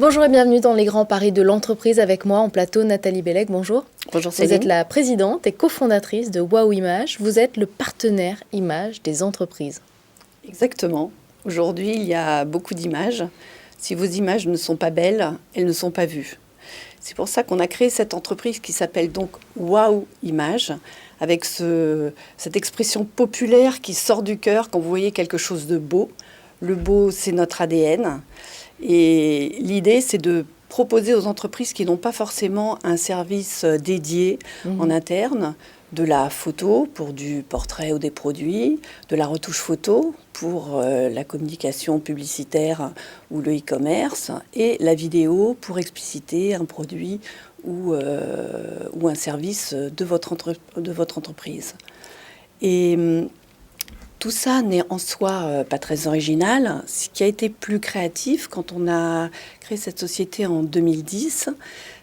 Bonjour et bienvenue dans les grands paris de l'entreprise avec moi en plateau Nathalie Bellec. Bonjour. Bonjour Céline. Vous êtes la présidente et cofondatrice de Waouh Images. Vous êtes le partenaire image des entreprises. Exactement. Aujourd'hui, il y a beaucoup d'images. Si vos images ne sont pas belles, elles ne sont pas vues. C'est pour ça qu'on a créé cette entreprise qui s'appelle donc Waouh Images, avec cette expression populaire qui sort du cœur quand vous voyez quelque chose de beau. Le beau, c'est notre ADN. Et l'idée, c'est de proposer aux entreprises qui n'ont pas forcément un service dédié en interne, de la photo pour du portrait ou des produits, de la retouche photo pour la communication publicitaire ou le e-commerce, et la vidéo pour expliciter un produit ou un service de votre entreprise. Et tout ça n'est en soi pas très original. Ce qui a été plus créatif quand on a créé cette société en 2010,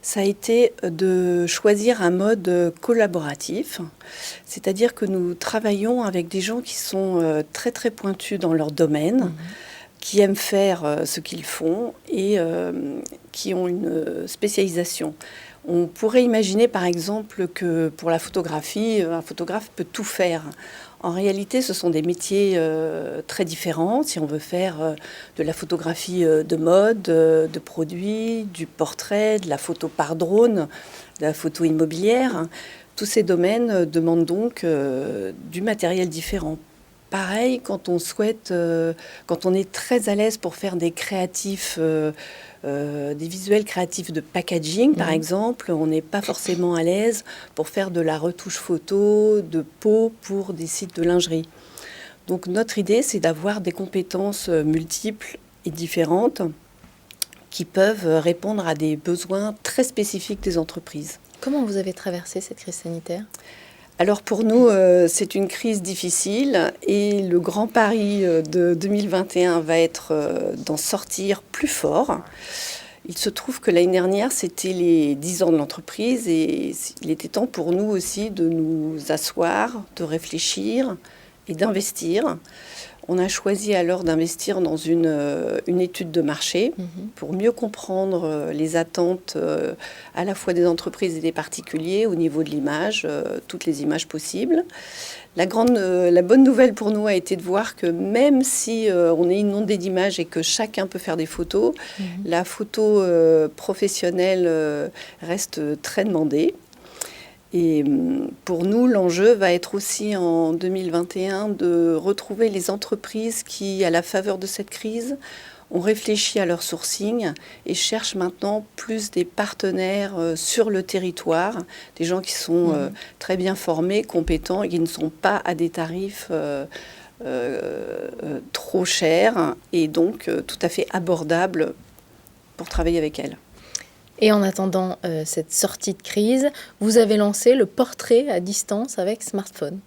ça a été de choisir un mode collaboratif. C'est-à-dire que nous travaillons avec des gens qui sont très très pointus dans leur domaine, qui aiment faire ce qu'ils font et qui ont une spécialisation. On pourrait imaginer par exemple que pour la photographie, un photographe peut tout faire. En réalité, ce sont des métiers très différents. Si on veut faire de la photographie de mode, de produits, du portrait, de la photo par drone, de la photo immobilière, tous ces domaines demandent donc du matériel différent. Pareil, quand on souhaite, quand on est très à l'aise pour faire des créatifs, des visuels créatifs de packaging, par exemple, on n'est pas forcément à l'aise pour faire de la retouche photo, de peau pour des sites de lingerie. Donc notre idée, c'est d'avoir des compétences multiples et différentes qui peuvent répondre à des besoins très spécifiques des entreprises. Comment vous avez traversé cette crise sanitaire ? Alors pour nous, c'est une crise difficile et le grand pari de 2021 va être d'en sortir plus fort. Il se trouve que l'année dernière, c'était les 10 ans de l'entreprise et il était temps pour nous aussi de nous asseoir, de réfléchir et d'investir. On a choisi alors d'investir dans une étude de marché pour mieux comprendre les attentes à la fois des entreprises et des particuliers au niveau de l'image, toutes les images possibles. La bonne nouvelle pour nous a été de voir que même si on est inondé d'images et que chacun peut faire des photos, la photo professionnelle reste très demandée. Et pour nous, l'enjeu va être aussi en 2021 de retrouver les entreprises qui, à la faveur de cette crise, ont réfléchi à leur sourcing et cherchent maintenant plus des partenaires sur le territoire, des gens qui sont très bien formés, compétents et qui ne sont pas à des tarifs trop chers et donc tout à fait abordables pour travailler avec elles. Et en attendant cette sortie de crise, vous avez lancé le portrait à distance avec smartphone.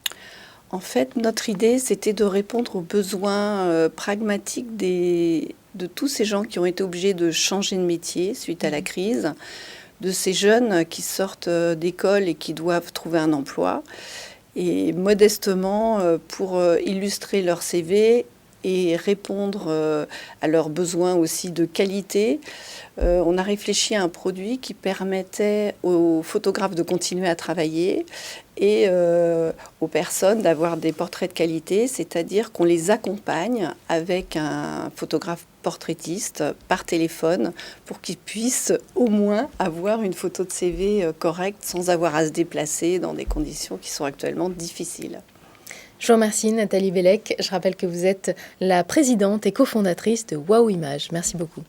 En fait, notre idée, c'était de répondre aux besoins pragmatiques de tous ces gens qui ont été obligés de changer de métier suite à la crise, de ces jeunes qui sortent d'école et qui doivent trouver un emploi. Et modestement, pour illustrer leur CV et répondre à leurs besoins aussi de qualité, on a réfléchi à un produit qui permettait aux photographes de continuer à travailler et aux personnes d'avoir des portraits de qualité, c'est-à-dire qu'on les accompagne avec un photographe portraitiste par téléphone pour qu'ils puissent au moins avoir une photo de CV correcte sans avoir à se déplacer dans des conditions qui sont actuellement difficiles. Je vous remercie Nathalie Bellec. Je rappelle que vous êtes la présidente et cofondatrice de Waouh Images. Merci beaucoup.